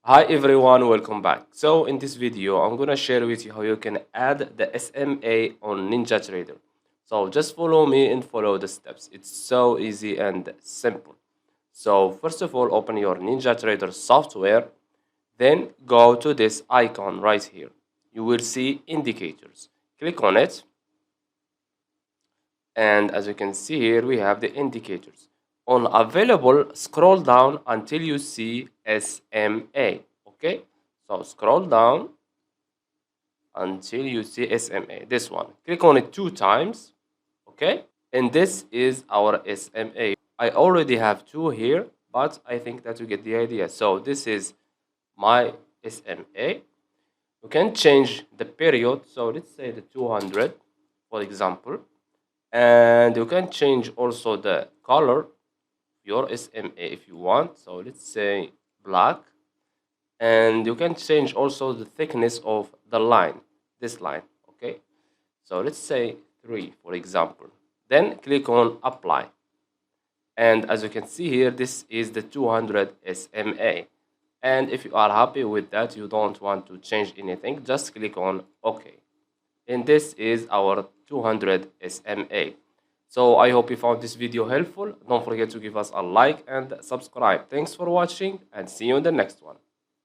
Hi everyone, welcome back. So in this video, I'm gonna share with you how you can add the SMA on NinjaTrader. So just follow me and follow the steps. It's so easy and simple. So first of all, open your NinjaTrader software, then go to this icon right here. You will see indicators. Click on it, and as you can see here, we have the indicators. On available, scroll down until you see SMA. Okay, so scroll down until you see SMA, this one. Click on it 2 times. Okay, and this is our SMA. I already have 2 here, but I think that you get the idea. So this is my SMA. You can change the period, so let's say the 200, for example, and you can change also the color your SMA if you want. So let's say black, and you can change also the thickness of the line, this line. Okay, so let's say 3, for example. Then click on apply, and as you can see here, this is the 200 SMA. And if you are happy with that, you don't want to change anything, just click on OK. And this is our 200 SMA. So I hope you found this video helpful. Don't forget to give us a like and subscribe. Thanks for watching, and see you in the next one.